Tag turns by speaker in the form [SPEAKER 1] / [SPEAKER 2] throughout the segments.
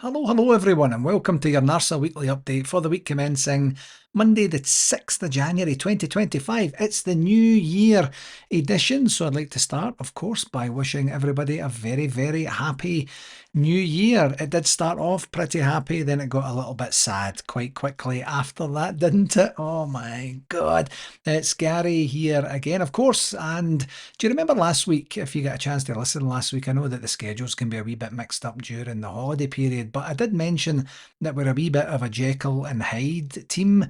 [SPEAKER 1] Hello everyone, and welcome to your NARSA weekly update for the week commencing Monday the 6th of January 2025. It's the New Year edition, so I'd like to start, of course, by wishing everybody a very happy New Year. It did start off pretty happy, then it got a little bit sad quite quickly after that, didn't it? Oh my God. It's Gary here again, of course, and do you remember last week, if you get a chance to listen last week, I know that the schedules can be a wee bit mixed up during the holiday period, but I did mention that we're a wee bit of a Jekyll and Hyde team.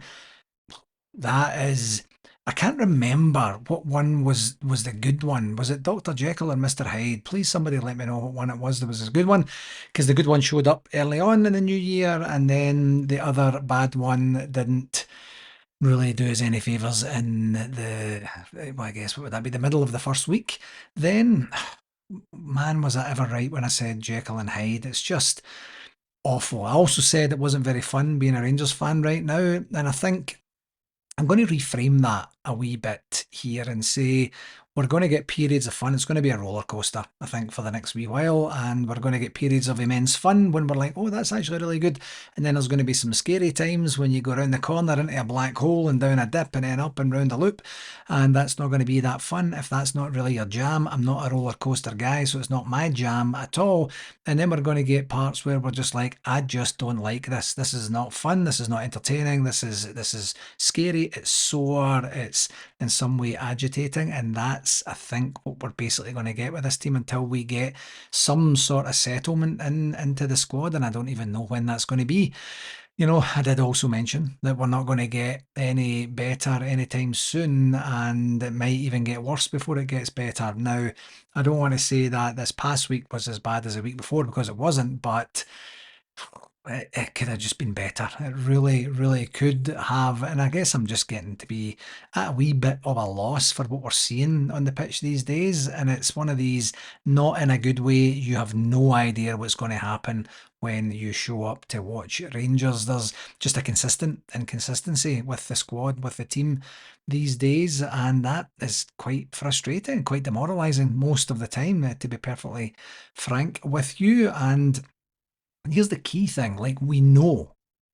[SPEAKER 1] That is, I can't remember what one was the good one. Was it Dr. Jekyll or Mr. Hyde? Please somebody let me know what one it was. There was a good one, because the good one showed up early on in the new year, and then the other bad one didn't really do us any favours in well, I guess, what would that be, the middle of the first week then. Man, was I ever right when I said Jekyll and Hyde. It's just awful. I also said it wasn't very fun being a Rangers fan right now, and I think I'm going to reframe that a wee bit here and say we're going to get periods of fun. It's going to be a roller coaster, I think, for the next wee while, and we're going to get periods of immense fun when we're like, oh, that's actually really good. And then there's going to be some scary times when you go around the corner into a black hole and down a dip and then up and round a loop, and that's not going to be that fun. If that's not really your jam, I'm not a roller coaster guy, so it's not my jam at all. And then we're going to get parts where we're just like, I just don't like this. This is not fun. This is not entertaining. This is scary. It's sore. It's in some way agitating, and that's, I think, what we're basically going to get with this team until we get some sort of settlement into the squad, and I don't even know when that's going to be. You know, I did also mention that we're not going to get any better anytime soon, and it might even get worse before it gets better. Now, I don't want to say that this past week was as bad as the week before, because it wasn't, but it could have just been better. It really could have. And I guess I'm just getting to be at a wee bit of a loss for what we're seeing on the pitch these days. And it's one of these, not in a good way. You have no idea what's going to happen when you show up to watch Rangers. There's just a consistent inconsistency with the squad, with the team these days. And that is quite frustrating, quite demoralising most of the time, to be perfectly frank with you. And here's the key thing, like, we know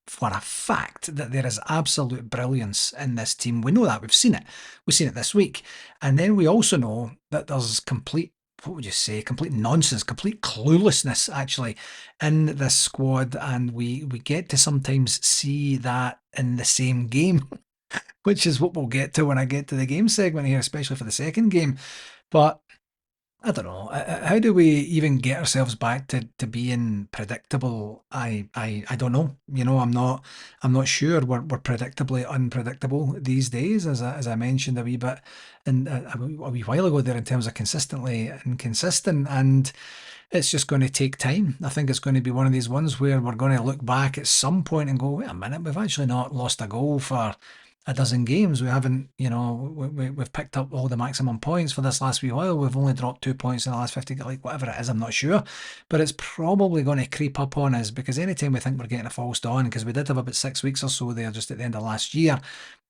[SPEAKER 1] for a fact that there is absolute brilliance in this team. We know that. We've seen it. We've seen it this week. And then we also know that there's complete, what would you say, complete nonsense, complete cluelessness actually in this squad. And we get to sometimes see that in the same game, which is what we'll get to when I get to the game segment here, especially for the second game. But I don't know. How do we even get ourselves back to being predictable? I don't know. You know, I'm not sure. We're predictably unpredictable these days, as I mentioned a wee bit and a wee while ago there, in terms of consistently inconsistent, and it's just going to take time. I think it's going to be one of these ones where we're going to look back at some point and go, wait a minute, we've actually not lost a goal for a dozen games. We haven't, you know, we've picked up all the maximum points for this last wee while. We've only dropped 2 points in the last 50, like whatever it is, I'm not sure. But it's probably going to creep up on us, because anytime we think we're getting a false dawn, because we did have about 6 weeks or so there just at the end of last year,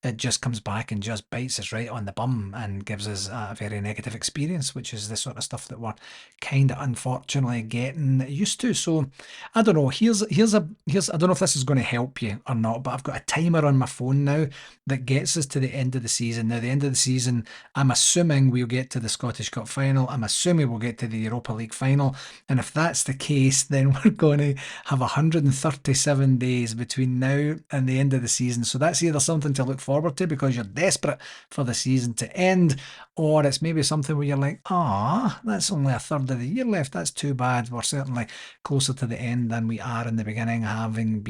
[SPEAKER 1] it just comes back and just bites us right on the bum and gives us a very negative experience, which is the sort of stuff that we're kind of unfortunately getting used to. So I don't know. Here's I don't know if this is going to help you or not, but I've got a timer on my phone now that gets us to the end of the season. Now, the end of the season, I'm assuming we'll get to the Scottish Cup final. I'm assuming we'll get to the Europa League final. And if that's the case, then we're going to have 137 days between now and the end of the season. So that's either something to look forward to because you're desperate for the season to end, or it's maybe something where you're like, ah, that's only a third of the year left. That's too bad. We're certainly closer to the end than we are in the beginning, having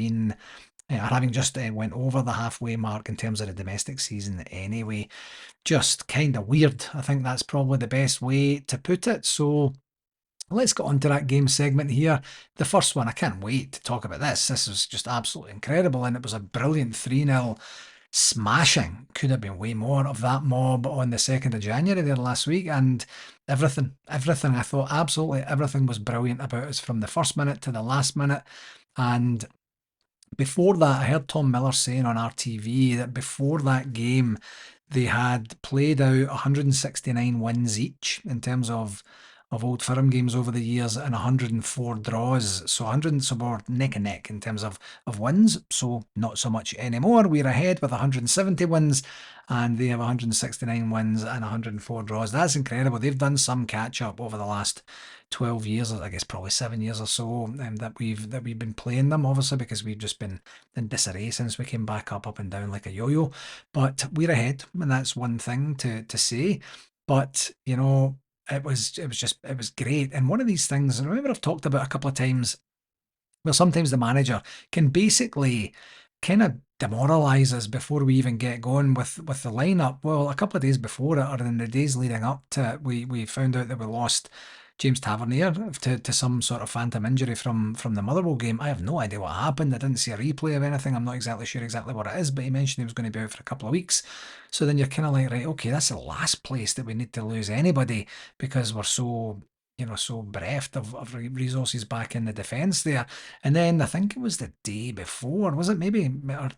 [SPEAKER 1] just went over the halfway mark in terms of the domestic season anyway. Just kind of weird. I think that's probably the best way to put it. So let's get on to that game segment here. The first one, I can't wait to talk about this. This was just absolutely incredible, and it was a brilliant 3-0 smashing. Could have been way more of that mob on the 2nd of January there last week, and everything. I thought absolutely everything was brilliant about us from the first minute to the last minute. And before that, I heard Tom Miller saying on RTV that before that game, they had played out 169 wins each in terms of of Old Firm games over the years and 104 draws. So 100, so we're neck and neck in terms of wins. So not so much anymore. We're ahead with 170 wins and they have 169 wins and 104 draws. That's incredible. They've done some catch up over the last 12 years, I guess probably 7 years or so, that we've been playing them, obviously, because we've just been in disarray since we came back up and down like a yo-yo. But we're ahead, and that's one thing to say. But it was great. And one of these things, and remember I've talked about a couple of times, where sometimes the manager can basically kind of demoralise us before we even get going with the lineup. Well, a couple of days before it, or in the days leading up to it, we found out that we lost James Tavernier to some sort of phantom injury from the Motherwell game. I have no idea what happened. I didn't see a replay of anything. I'm not exactly sure exactly what it is, but he mentioned he was going to be out for a couple of weeks. So then you're kind of like, right, okay, that's the last place that we need to lose anybody because we're so bereft of resources back in the defence there. And then I think it was the day before, was it maybe,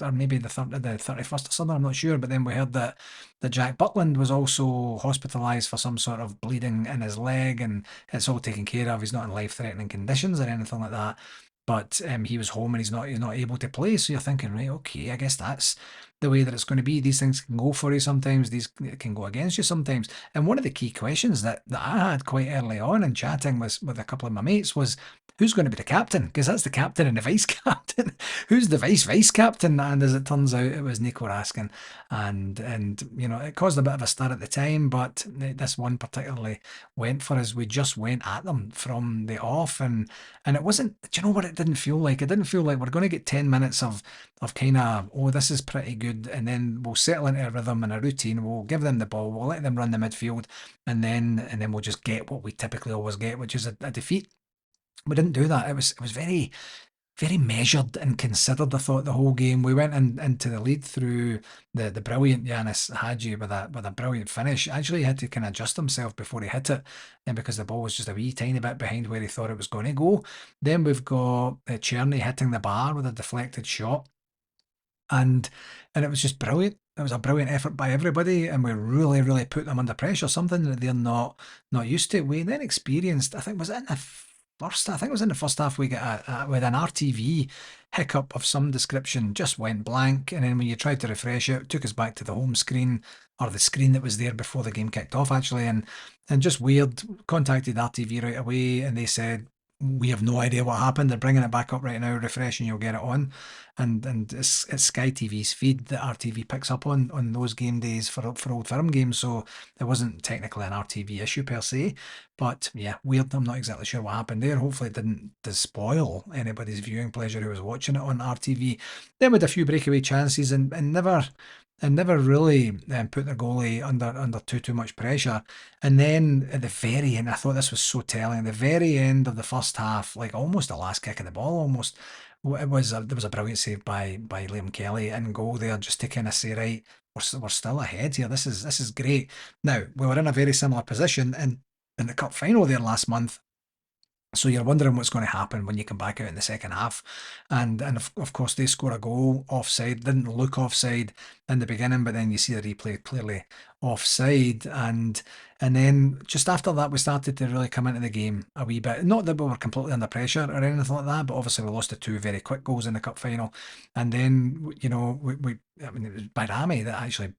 [SPEAKER 1] or maybe the 31st or something, I'm not sure. But then we heard that Jack Butland was also hospitalised for some sort of bleeding in his leg, and it's all taken care of. He's not in life-threatening conditions or anything like that. But he was home and he's not able to play. So you're thinking, right, okay, I guess that's the way that it's going to be. These things can go for you sometimes. These can go against you sometimes. And one of the key questions that I had quite early on in chatting with a couple of my mates was, who's going to be the captain? Because that's the captain and the vice captain. Who's the vice captain? And as it turns out, it was Nico Raskin. And it caused a bit of a stir at the time, but this one particularly went for us. We just went at them from the off, and it wasn't. Do you know what it didn't feel like? It didn't feel like we're going to get 10 minutes of kind of, oh, this is pretty good, and then we'll settle into a rhythm and a routine. We'll give them the ball. We'll let them run the midfield, and then we'll just get what we typically always get, which is a defeat. We didn't do that. It was very, very measured and considered. I thought the whole game. We went into the lead through the brilliant Yanis Hadji with a brilliant finish. Actually, he had to kind of adjust himself before he hit it, and because the ball was just a wee tiny bit behind where he thought it was going to go. Then we've got Czerny hitting the bar with a deflected shot, and it was just brilliant. It was a brilliant effort by everybody, and we really, really put them under pressure, something that they're not used to. We then experienced, I think, was it in the first? I think it was in the first half. We got with an RTV hiccup of some description, just went blank, and then when you tried to refresh it, it took us back to the home screen, or the screen that was there before the game kicked off, actually, and just weird. Contacted RTV right away, and they said, we have no idea what happened. They're bringing it back up right now, refresh, and you'll get it on. And it's Sky TV's feed that RTV picks up on those game days for Old Firm games. So it wasn't technically an RTV issue per se. But yeah, weird. I'm not exactly sure what happened there. Hopefully it didn't spoil anybody's viewing pleasure who was watching it on RTV. Then with a few breakaway chances and never really put their goalie under too much pressure. And then at the very end, I thought this was so telling. The very end of the first half, like almost the last kick of the ball, almost there was a brilliant save by Liam Kelly in goal there, just to kind of say, right, we're still ahead here. This is great. Now we were in a very similar position in the cup final there last month. So you're wondering what's going to happen when you come back out in the second half, and of course they score a goal offside. Didn't look offside in the beginning, but then you see the replay, clearly offside, and then just after that we started to really come into the game a wee bit. Not that we were completely under pressure or anything like that, but obviously we lost the two very quick goals in the cup final, and then we I mean, it was Bayrami that actually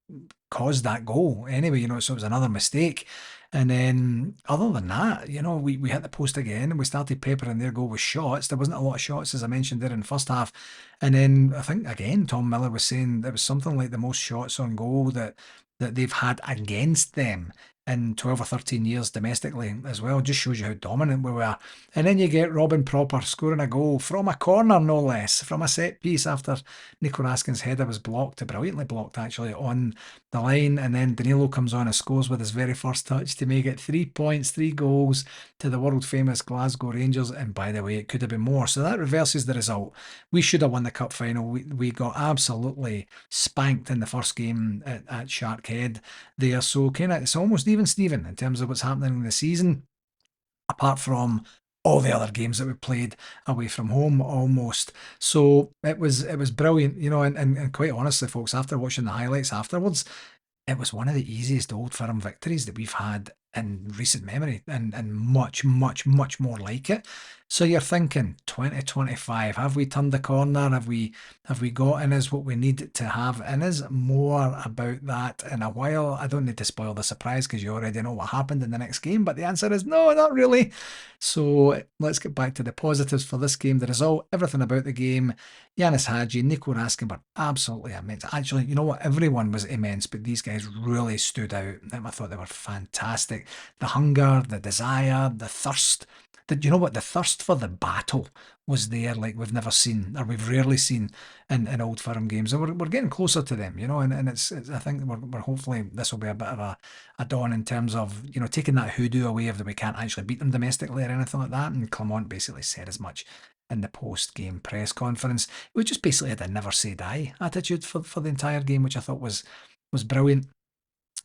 [SPEAKER 1] caused that goal anyway. So it was another mistake. And then, other than that, we hit the post again and we started peppering their goal with shots. There wasn't a lot of shots, as I mentioned there in the first half. And then I think, again, Tom Miller was saying there was something like the most shots on goal that they've had against them in 12 or 13 years domestically as well. Just shows you how dominant we were. And then you get Robin Proper scoring a goal from a corner, no less, from a set piece after Nico Raskin's header was blocked, brilliantly blocked actually, on the line. And then Danilo comes on and scores with his very first touch to make it 3 points, 3 goals to the world famous Glasgow Rangers. And by the way, it could have been more. So that reverses the result. We should have won the cup final. We got absolutely spanked in the first game at Shark Head there. So it's almost even Steven in terms of what's happening in the season, apart from all the other games that we played away from home almost. So it was brilliant, and quite honestly, folks, after watching the highlights afterwards, it was one of the easiest Old Firm victories that we've had in recent memory, and much, much, much more like it. So you're thinking 2025, have we turned the corner? Have we got in us what we need to have in us? More about that in a while. I don't need to spoil the surprise because you already know what happened in the next game, but the answer is no, not really. So let's get back to the positives for this game. The result, everything about the game. Yanis Hadji, Nico Raskin were absolutely immense. Actually, you know what? Everyone was immense, but these guys really stood out. I thought they were fantastic. The hunger, the desire, the thirst. You know what? The thirst for the battle was there like we've never seen, or we've rarely seen in Old Firm games. And we're getting closer to them, and it's I think we're hopefully this will be a bit of a dawn in terms of, taking that hoodoo away of that we can't actually beat them domestically or anything like that. And Clement basically said as much in the post-game press conference. We just basically had a never say die attitude for the entire game, which I thought was brilliant.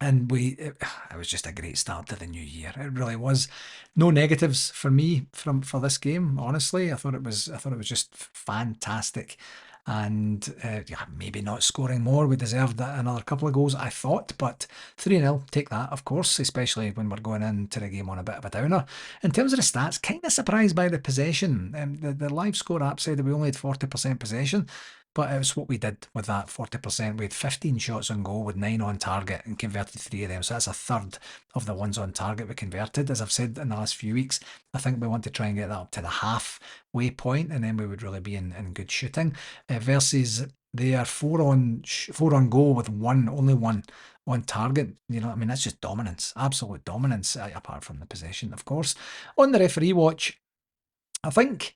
[SPEAKER 1] And it was just a great start to the new year. It really was. No negatives for me for this game. Honestly, I thought it was just fantastic. And yeah, maybe not scoring more. We deserved another couple of goals, I thought, but 3-0, take that, of course, especially when we're going into the game on a bit of a downer. In terms of the stats, kind of surprised by the possession. The live score app said that we only had 40% possession. But it was what we did with that 40%. We had 15 shots on goal with 9 on target and converted 3 of them. So that's a third of the ones on target we converted. As I've said in the last few weeks, I think we want to try and get that up to the halfway point, and then we would really be in good shooting. Versus they are 4 on goal with only one on target. That's just dominance, absolute dominance, apart from the possession, of course. On the referee watch, I think,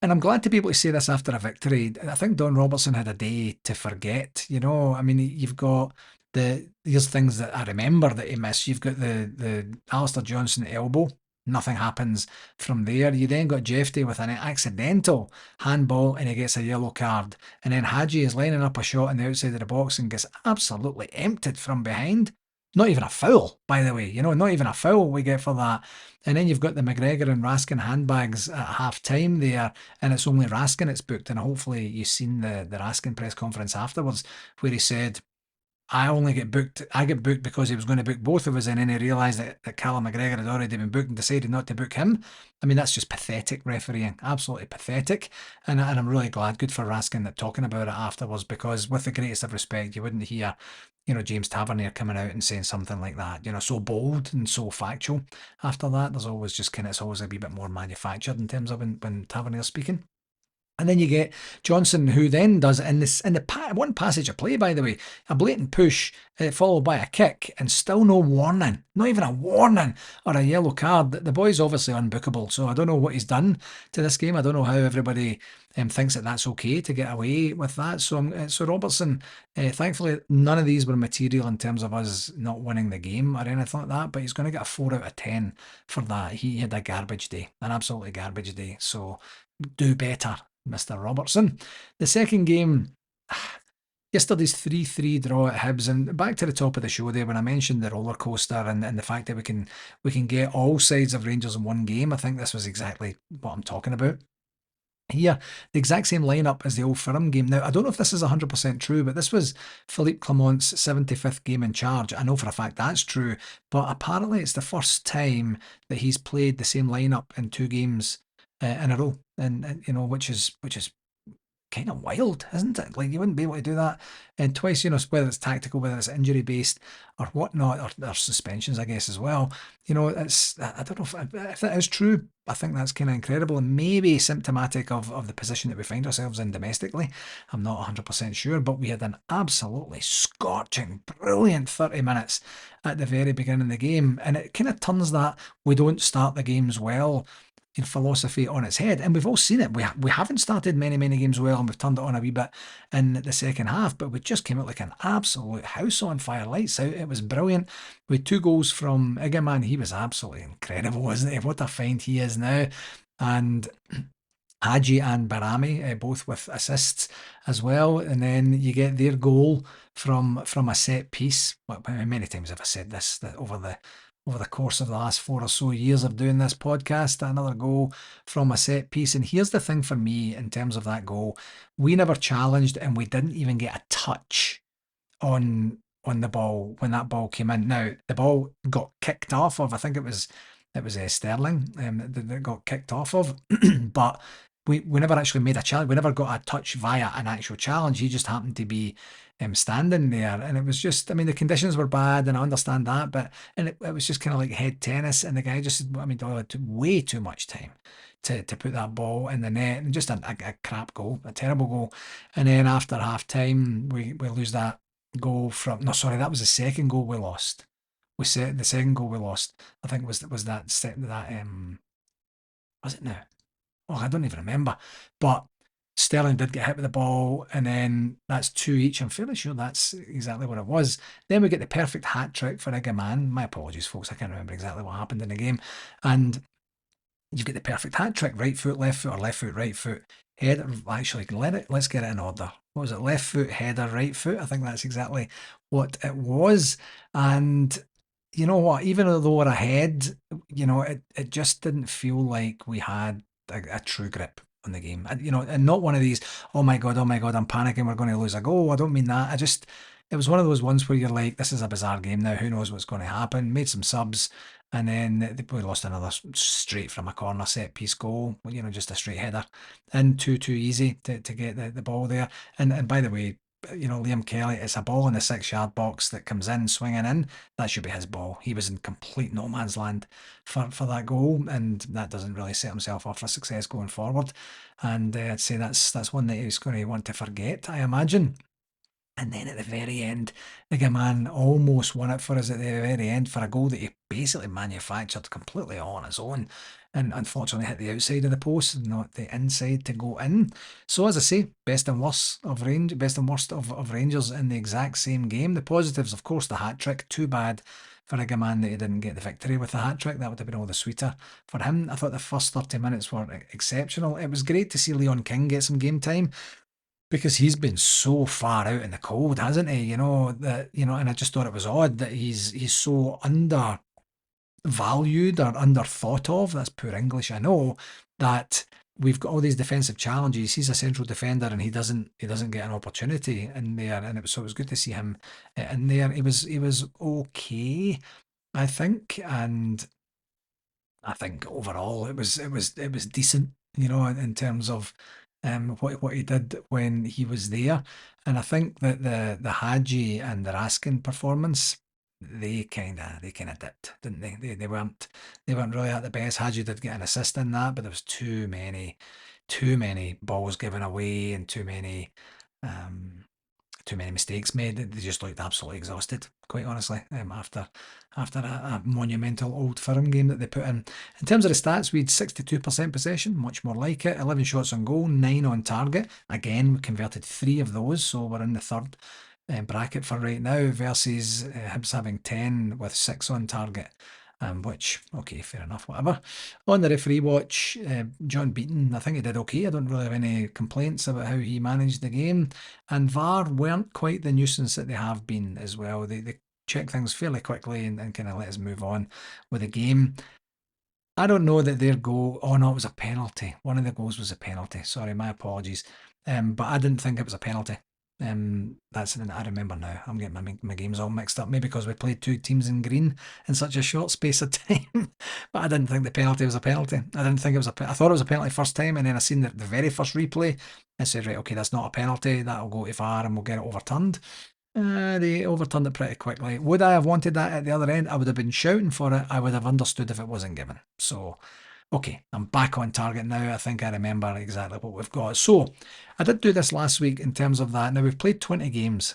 [SPEAKER 1] and I'm glad to be able to say this after a victory, I think Don Robertson had a day to forget. You've got here's things that I remember that he missed. You've got the Alistair Johnson elbow. Nothing happens from there. You then got Jeffrey with an accidental handball and he gets a yellow card. And then Hadji is lining up a shot on the outside of the box and gets absolutely emptied from behind. Not even a foul, by the way. Not even a foul we get for that. And then you've got the McGregor and Raskin handbags at half time there, and it's only Raskin it's booked. And hopefully you've seen the Raskin press conference afterwards where he said, I get booked because he was going to book both of us, and then he realised that Callum McGregor had already been booked and decided not to book him. That's just pathetic refereeing, absolutely pathetic. And I'm really glad, good for Raskin, that talking about it afterwards, because with the greatest of respect, you wouldn't hear, James Tavernier coming out and saying something like that, so bold and so factual. After that, there's always just it's always a wee bit more manufactured in terms of when Tavernier's speaking. And then you get Johnson, who then does in the one passage of play, by the way, a blatant push followed by a kick, and still no warning, not even a warning or a yellow card. The boy's obviously unbookable, so I don't know what he's done to this game. I don't know how everybody thinks that that's okay to get away with that. So Robertson, thankfully, none of these were material in terms of us not winning the game or anything like that. But he's going to get a 4 out of 10 for that. He had a garbage day, an absolutely garbage day. So do better, Mr. Robertson. The second game, yesterday's 3-3 draw at Hibs, and back to the top of the show there when I mentioned the roller coaster and the fact that we can get all sides of Rangers in one game. I think this was exactly what I'm talking about. Here, the exact same lineup as the Old Firm game. Now, I don't know if this is 100% true, but this was Philippe Clement's 75th game in charge. I know for a fact that's true, but apparently it's the first time that he's played the same lineup in 2 games in a row, and which is kind of wild, isn't it? Like, you wouldn't be able to do that and twice, whether it's tactical, whether it's injury based or whatnot, or suspensions, I guess, as well. It's, I don't know if that is true. I think that's kind of incredible and maybe symptomatic of the position that we find ourselves in domestically. I'm not 100% sure, but we had an absolutely scorching, brilliant 30 minutes at the very beginning of the game, and it kind of turns that we don't start the games well in philosophy on its head. And we've all seen it. We haven't started many games well, and we've turned it on a wee bit in the second half, but we just came out like an absolute house on fire, lights out. It was brilliant. We had 2 goals from Igaman. He was absolutely incredible, wasn't he? What a find he is now. And Hadji and Barami, both with assists as well. And then you get their goal from a set piece. Well, many times have I said this, that over the course of the last 4 or so years of doing this podcast, another goal from a set piece. And here's the thing for me in terms of that goal. We never challenged, and we didn't even get a touch on on the ball when that ball came in. Now the ball got kicked off of. I think it was Sterling that got kicked off of, but we never actually made a challenge. We never got a touch via an actual challenge. He just happened to be standing there, and it was just. I mean, the conditions were bad, and I understand that, but it was just kind of like head tennis, and the guy just. I mean, Doyle took way too much time to put that ball in the net, and just a crap goal, a terrible goal. And then after half time, we lose that goal from. No, sorry, that was the second goal we lost. We said the second goal we lost. I think was that was it now? Oh, I don't even remember. But Sterling did get hit with the ball, and then that's two each. I'm fairly sure that's exactly what it was. Then we get the perfect hat trick for Igaman. My apologies, folks. I can't remember exactly what happened in the game. And you've got the perfect hat trick: right foot, left foot, or left foot, right foot. Header. Actually, let's get it in order. What was it? Left foot, header, right foot. I think that's exactly what it was. And you know what? Even though we're ahead, it just didn't feel like we had a true grip on the game. And not one of these, oh my God, I'm panicking, we're going to lose a goal. I don't mean that. It was one of those ones where you're like, this is a bizarre game now. Who knows what's going to happen? Made some subs, and then we lost another straight from a corner set piece goal. Just a straight header, and too easy to get the ball there. And by the way, Liam Kelly, it's a ball in the 6 yard box that comes in, swinging in. That should be his ball. He was in complete no man's land for that goal, and that doesn't really set himself up for success going forward. And I'd say that's one that he's going to want to forget, I imagine. And then at the very end, the guy man almost won it for us at the very end for a goal that he basically manufactured completely on his own, and unfortunately hit the outside of the post, not the inside to go in. So as I say, best and worst of Rangers in the exact same game. The positives, of course, the hat trick. Too bad for a man that he didn't get the victory with the hat trick. That would have been all the sweeter for him. I thought the first 30 minutes were exceptional. It was great to see Leon King get some game time, because he's been so far out in the cold, hasn't he? And I just thought it was odd that he's so undervalued or underthought of. That's poor English, I know. That we've got all these defensive challenges. He's a central defender, and he doesn't get an opportunity in there. And it was good to see him in there. He was okay, I think, and I think overall it was decent, in terms of what he did when he was there. And I think that the Hadji and the Raskin performance, they kinda dipped, didn't they? They weren't really at the best. Hadji did get an assist in that, but there was too many balls given away, and too many mistakes made. They just looked absolutely exhausted, quite honestly, after a monumental Old Firm game that they put in. In terms of the stats, we had 62% possession, much more like it. 11 shots on goal, 9 on target. Again, we converted 3 of those, so we're in the third bracket for right now, versus Hibs having 10 with 6 on target. Which, okay, fair enough, whatever. On the referee watch, John Beaton, I think he did okay. I don't really have any complaints about how he managed the game. And VAR weren't quite the nuisance that they have been as well. They check things fairly quickly, and kind of let us move on with the game. I don't know that their goal. Oh no, it was a penalty. One of the goals was a penalty. Sorry, my apologies. But I didn't think it was a penalty. That's I remember now. I'm getting my games all mixed up. Maybe because we played two teams in green in such a short space of time. But I didn't think the penalty was a penalty. I didn't think it was I thought it was a penalty first time, and then I seen the very first replay and said, right, okay, that's not a penalty. That'll go to VAR and we'll get it overturned. They overturned it pretty quickly. Would I have wanted that at the other end? I would have been shouting for it. I would have understood if it wasn't given. So, okay, I'm back on target now. I think I remember exactly what we've got. So, I did do this last week in terms of that. Now, we've played 20 games.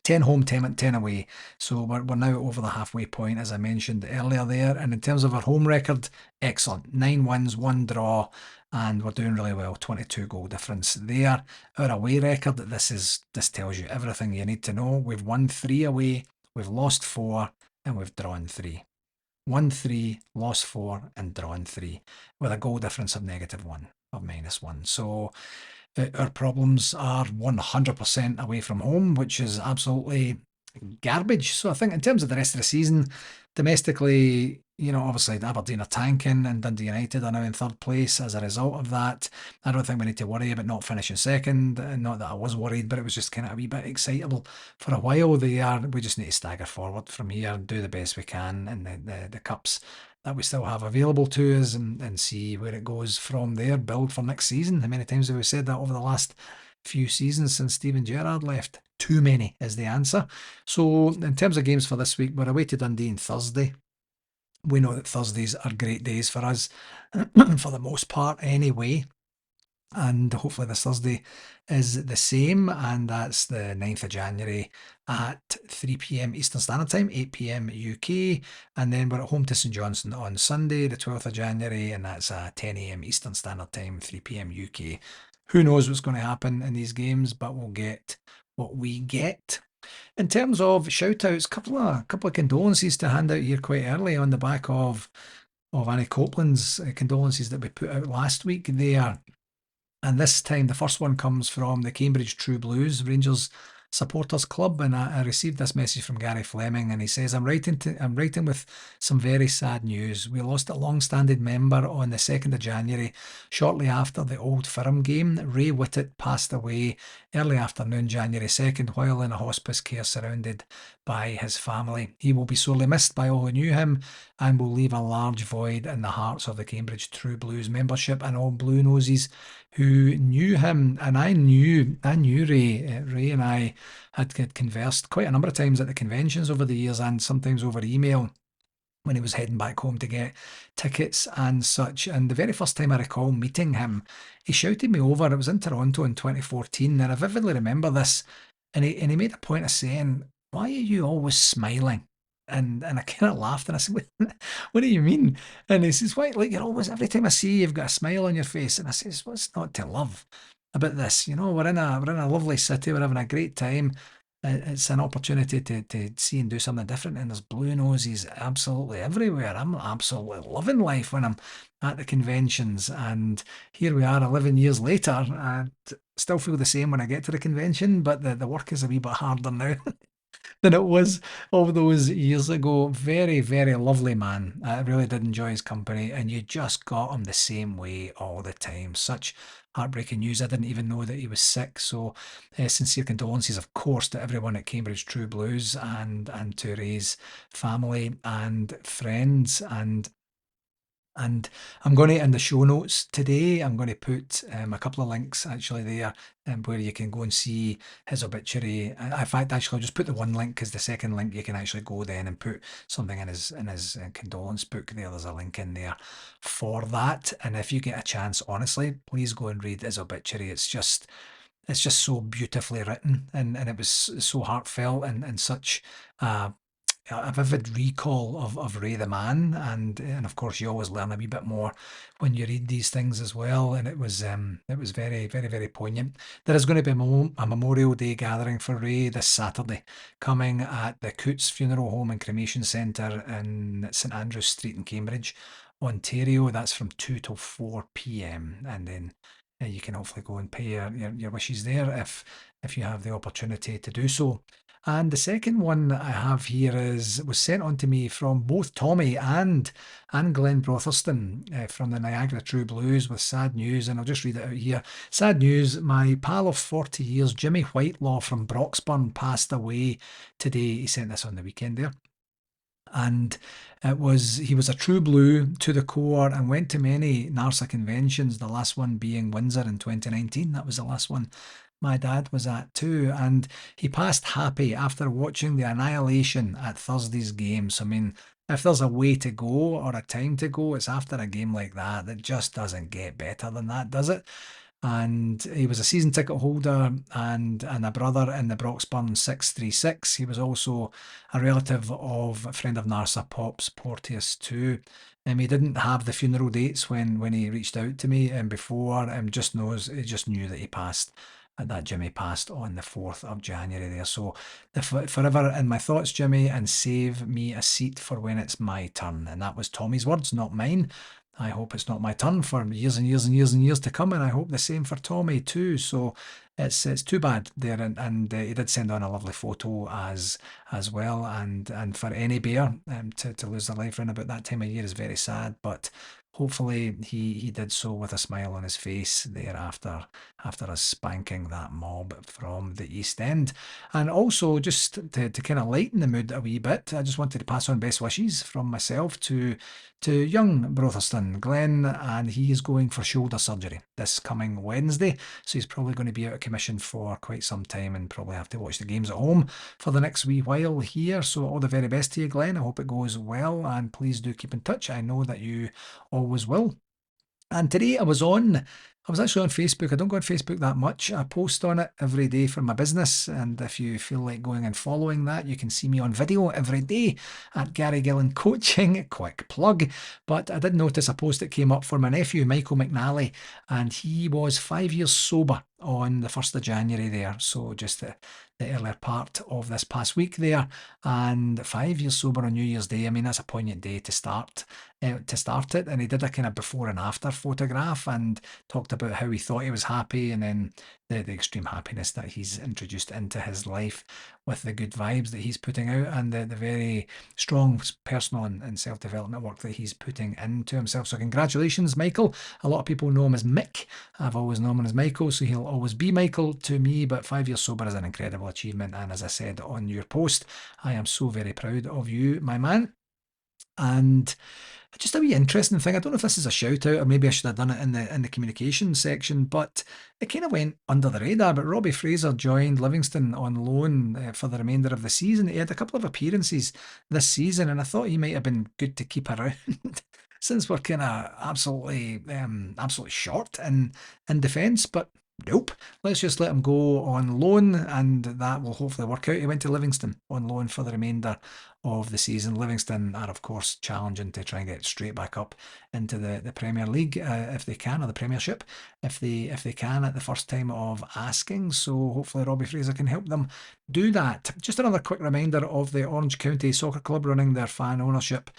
[SPEAKER 1] 10 home, 10 away. So we're now over the halfway point, as I mentioned earlier there. And in terms of our home record, excellent. 9 wins, 1 draw, and we're doing really well. 22 goal difference there. Our away record, this tells you everything you need to know. We've won 3 away, we've lost 4, and we've drawn 3. Won 3, lost 4, and drawn 3, with a goal difference of -1 or -1. So our problems are 100% away from home, which is absolutely garbage. So I think in terms of the rest of the season, domestically, obviously Aberdeen are tanking and Dundee United are now in third place as a result of that. I don't think we need to worry about not finishing second. Not that I was worried, but it was just kind of a wee bit excitable for a while. We just need to stagger forward from here, do the best we can in the cups that we still have available to us, and see where it goes from there, build for next season. How many times have we said that over the last few seasons since Steven Gerrard left? Too many is the answer. So in terms of games for this week, we're away to Dundee on Thursday. We know that Thursdays are great days for us, for the most part anyway. And hopefully this Thursday is the same, and that's the 9th of January at 3 p.m. Eastern Standard Time, 8 p.m. UK. And then we're at home to St Johnstone on Sunday, the 12th of January, and that's 10 a.m. Eastern Standard Time, 3 p.m. UK. Who knows what's going to happen in these games, but we'll get what we get. In terms of shout outs, couple of condolences to hand out here quite early on the back of Annie Copeland's condolences that we put out last week there. And this time, the first one comes from the Cambridge True Blues Rangers Supporters Club, and I received this message from Gary Fleming, and he says, I'm writing with some very sad news. We lost a long-standing member on the 2nd of January, shortly after the Old Firm game. Ray Whittet passed away early afternoon, January 2nd, while in a hospice care surrounded by his family. He will be sorely missed by all who knew him, and will leave a large void in the hearts of the Cambridge True Blues membership and all Blue Noses who knew him. And I knew Ray. Ray and I had conversed quite a number of times at the conventions over the years, and sometimes over email when he was heading back home to get tickets and such. And the very first time I recall meeting him, he shouted me over. It was in Toronto in 2014, and I vividly remember this. And he made a point of saying, "Why are you always smiling?" And I kind of laughed, and I said, "What do you mean?" And he says, "Why? Like, you're always, every time I see you, you've got a smile on your face." And I says, "What's not to love about this? We're in a lovely city. We're having a great time. It's an opportunity to see and do something different. And there's Blue Noses absolutely everywhere. I'm absolutely loving life when I'm at the conventions. And here we are 11 years later, and still feel the same when I get to the convention, but the work is a wee bit harder now than it was all those years ago. Very, very lovely man. I really did enjoy his company, and you just got him the same way all the time. Such heartbreaking news. I didn't even know that he was sick. So, sincere condolences, of course, to everyone at Cambridge True Blues, and to Ray's family and friends. And I'm going to, in the show notes today, I'm going to put a couple of links actually there, where you can go and see his obituary. In fact, actually, I'll just put the one link, because the second link you can actually go then and put something in his condolence book there. There's a link in there for that. And if you get a chance, honestly, please go and read his obituary. It's just so beautifully written, and it was so heartfelt, and such a vivid recall of Ray the man. And of course you always learn a wee bit more when you read these things as well. And it was very, very, very poignant. There is going to be a Memorial Day gathering for Ray this Saturday, coming at the Coots Funeral Home and Cremation Centre in St Andrews Street in Cambridge, Ontario. That's from 2 till 4 p.m. And then you can hopefully go and pay your wishes there if you have the opportunity to do so. And the second one I have here was sent on to me from both Tommy and Glenn Brotherston, from the Niagara True Blues, with sad news. And I'll just read it out here. Sad news, my pal of 40 years, Jimmy Whitelaw from Broxburn, passed away today. He sent this on the weekend there. And he was a true blue to the core, and went to many NARSA conventions, the last one being Windsor in 2019. That was the last one my dad was at too. And he passed happy after watching the annihilation at Thursday's games. I mean, if there's a way to go or a time to go, it's after a game like that. That just doesn't get better than that, does it? And he was a season ticket holder, and a brother in the Broxburn 636. He was also a relative of a friend of NARSA, Pops Porteous too. He didn't have the funeral dates when he reached out to me before. He just knew that he passed that Jimmy passed on the 4th of January there. So forever in my thoughts, Jimmy, and save me a seat for when it's my turn. And that was Tommy's words, not mine. I hope it's not my turn for years and years and years and years to come, and I hope the same for Tommy too. So it's too bad there, and he did send on a lovely photo as well, and for any bear to lose their life around about that time of year is very sad, but hopefully he did so with a smile on his face there after us spanking that mob from the East End. And also, just to kind of lighten the mood a wee bit, I just wanted to pass on best wishes from myself to young Brotherson Glenn, and he is going for shoulder surgery this coming Wednesday. So he's probably going to be out of commission for quite some time and probably have to watch the games at home for the next wee while here. So all the very best to you, Glenn. I hope it goes well, and please do keep in touch. I know that you always will. And today I was actually on Facebook. I don't go on Facebook that much. I post on it every day for my business. And if you feel like going and following that, you can see me on video every day at Gary Gillen Coaching. Quick plug. But I did notice a post that came up for my nephew, Michael McNally, and he was 5 years sober on the 1st of January there. So just the earlier part of this past week there. And 5 years sober on New Year's Day. I mean, that's a poignant day to start it. And he did a kind of before and after photograph and talked about how he thought he was happy, and then the extreme happiness that he's introduced into his life with the good vibes that he's putting out, and the very strong personal and self-development work that he's putting into himself. So congratulations, Michael. A lot of people know him as Mick. I've always known him as Michael, so he'll always be Michael to me, but 5 years sober is an incredible achievement. And as I said on your post, I am so very proud of you, my man. And just a wee interesting thing. I don't know if this is a shout out, or maybe I should have done it in the communications section, but it kind of went under the radar. But Robbie Fraser joined Livingston on loan for the remainder of the season. He had a couple of appearances this season, and I thought he might have been good to keep around. Since we're kind of absolutely short in defence, but nope. Let's just let him go on loan, and that will hopefully work out. He went to Livingston on loan for the remainder of the season. Livingston are, of course, challenging to try and get straight back up into the Premier League if they can, or the Premiership if they can at the first time of asking. So hopefully Robbie Fraser can help them do that. Just another quick reminder of the Orange County Soccer Club running their fan ownership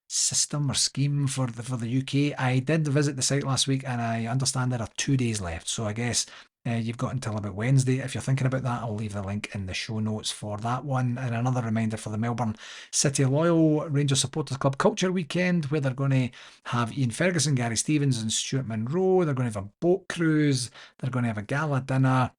[SPEAKER 1] system or scheme for the UK. I did visit the site last week, and I understand there are 2 days left. So I guess you've got until about Wednesday. If you're thinking about that, I'll leave the link in the show notes for that one. And another reminder for the Melbourne City Loyal Rangers Supporters Club Culture Weekend, where they're going to have Ian Ferguson, Gary Stevens and Stuart Monroe. They're going to have a boat cruise. They're going to have a gala dinner.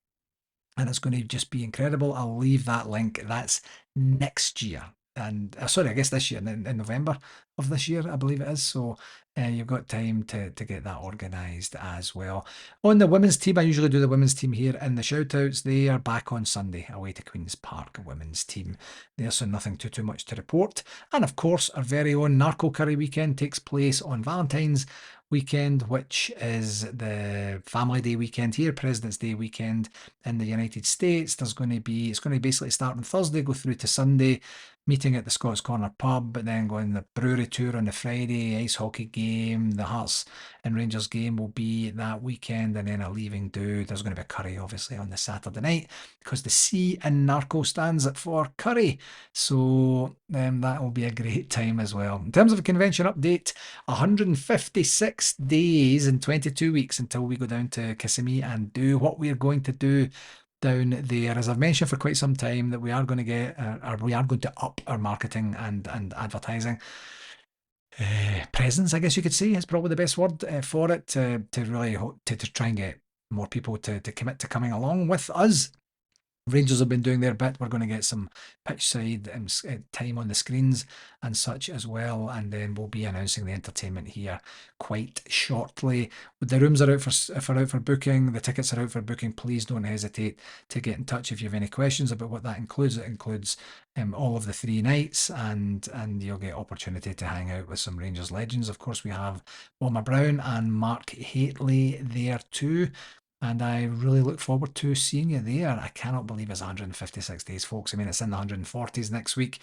[SPEAKER 1] And it's going to just be incredible. I'll leave that link. That's next year. And sorry, I guess this year, in November of this year, I believe it is. So you've got time to get that organised as well. On the women's team, I usually do the women's team here in the shout outs. They are back on Sunday away to Queen's Park, women's team there, so nothing too much to report. And of course, our very own Narco Curry weekend takes place on Valentine's weekend, which is the Family Day weekend here, President's Day weekend in the United States. It's going to basically start on Thursday, go through to Sunday, meeting at the Scots Corner pub, but then going the brewery tour on the Friday, ice hockey game, the Hearts and Rangers game will be that weekend, and then a leaving do. There's going to be a curry, obviously, on the Saturday night, because the C in Narco stands for curry. So that will be a great time as well. In terms of a convention update, 156 days and 22 weeks until we go down to Kissimmee and do what we're going to do down there. As I've mentioned for quite some time, that we are going to get, or we are going to up our marketing and advertising presence, I guess you could say, is probably the best word for it, to really to try and get more people to commit to coming along with us. Rangers have been doing their bit. We're going to get some pitch side time on the screens and such as well, and then we'll be announcing the entertainment here quite shortly. The rooms are out for booking. The tickets are out for booking. Please don't hesitate to get in touch if you have any questions about what that includes. It includes all of the 3 nights, and you'll get opportunity to hang out with some Rangers legends. Of course, we have Wilma Brown and Mark Hateley there too. And I really look forward to seeing you there. I cannot believe it's 156 days, folks. I mean, it's in the 140s next week.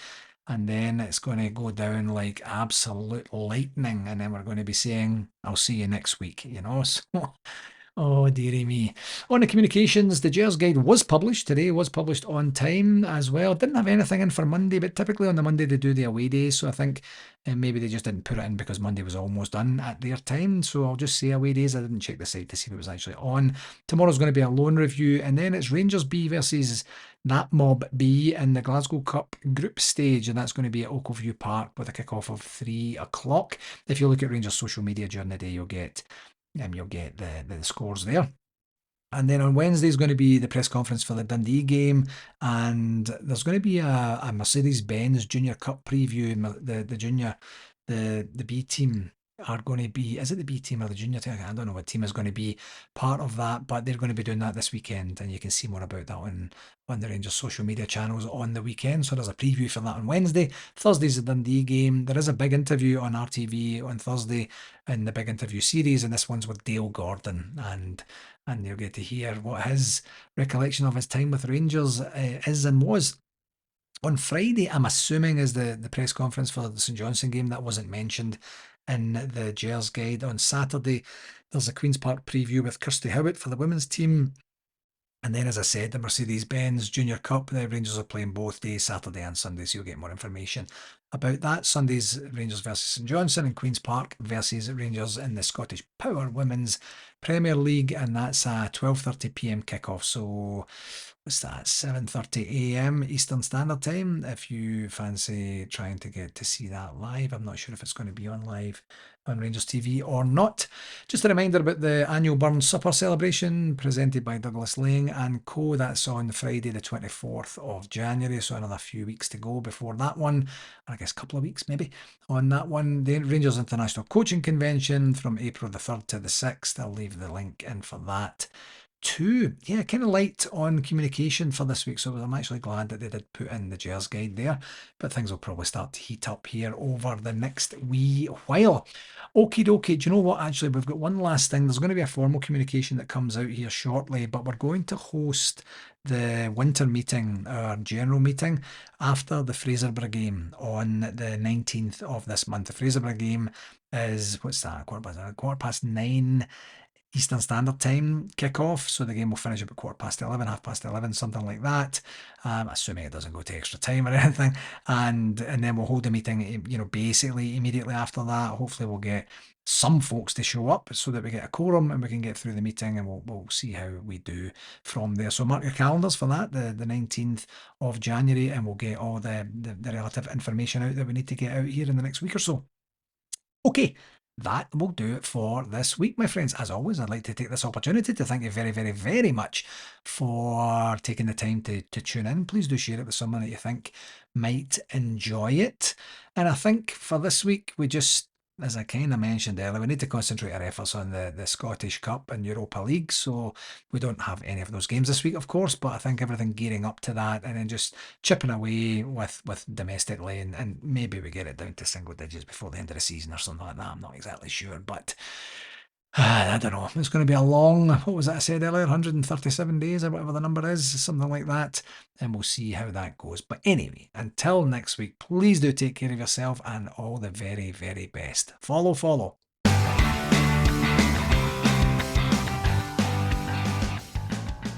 [SPEAKER 1] And then it's going to go down like absolute lightning. And then we're going to be saying, I'll see you next week, you know. So Oh, dearie me. On the communications, the Gers guide was published today, was published on time as well. Didn't have anything in for Monday, but typically on the Monday they do the away days, so I think maybe they just didn't put it in because Monday was almost done at their time. So I'll just say away days. I didn't check the site to see if it was actually on. Tomorrow's going to be a loan review, and then it's Rangers B versus that mob B in the Glasgow Cup group stage, and that's going to be at Oakview Park with a kick-off of 3 o'clock. If you look at Rangers social media during the day, you'll get the scores there. And then on Wednesday is going to be the press conference for the Dundee game, and there's going to be a Mercedes-Benz Junior Cup preview. The junior, the B team are going to be. Is it the B team or the junior team? I don't know what team is going to be part of that, but they're going to be doing that this weekend, and you can see more about that on the Rangers social media channels on the weekend. So there's a preview for that on Wednesday. Thursday's the Dundee game. There is a big interview on RTV on Thursday in the big interview series, and this one's with Dale Gordon, and you'll get to hear what his recollection of his time with Rangers is and was. On Friday, I'm assuming, is the press conference for the St Johnstone game that wasn't mentioned in the Gers guide. On Saturday, there's a Queen's Park preview with Kirsty Howitt for the women's team. And then, as I said, the Mercedes-Benz Junior Cup, the Rangers are playing both days, Saturday and Sunday, so you'll get more information about that. Sunday's Rangers versus St Johnstone and Queen's Park versus Rangers in the Scottish Power Women's Premier League, and that's a 12:30 p.m. kickoff. So what's that? 7:30 a.m. Eastern Standard Time. If you fancy trying to get to see that live, I'm not sure if it's going to be on live on Rangers TV or not. Just a reminder about the annual Burn Supper celebration presented by Douglas Lang and Co. That's on Friday, the 24th of January, so another few weeks to go before that one. I guess a couple of weeks maybe on that one. The Rangers International Coaching Convention from April the 3rd to the 6th. I'll leave the link in for that too. Yeah, kind of light on communication for this week, so I'm actually glad that they did put in the Gers guide there, but things will probably start to heat up here over the next wee while. Okie dokie, do you know what, actually we've got one last thing. There's going to be a formal communication that comes out here shortly, but we're going to host the winter meeting, our general meeting, after the Fraserburgh game on the 19th of this month. The Fraserburgh game is, what's that, quarter past 9 Eastern Standard Time kick-off, so the game will finish about 11:15, 11:30, something like that. Assuming it doesn't go to extra time or anything, and then we'll hold a meeting. Basically immediately after that. Hopefully, we'll get some folks to show up so that we get a quorum and we can get through the meeting, and we'll see how we do from there. So mark your calendars for that, the 19th of January, and we'll get all the relative information out that we need to get out here in the next week or so. Okay, that will do it for this week, my friends. As always, I'd like to take this opportunity to thank you very, very, very much for taking the time to tune in. Please do share it with someone that you think might enjoy it. And I think for this week, we just, as I kind of mentioned earlier, we need to concentrate our efforts on the Scottish Cup and Europa League. So we don't have any of those games this week, of course, but I think everything gearing up to that, and then just chipping away with domestically, and maybe we get it down to single digits before the end of the season or something like that. I'm not exactly sure, but I don't know. It's going to be a long, what was that I said earlier, 137 days or whatever the number is, something like that. And we'll see how that goes. But anyway, until next week, please do take care of yourself and all the very, very best. Follow, follow.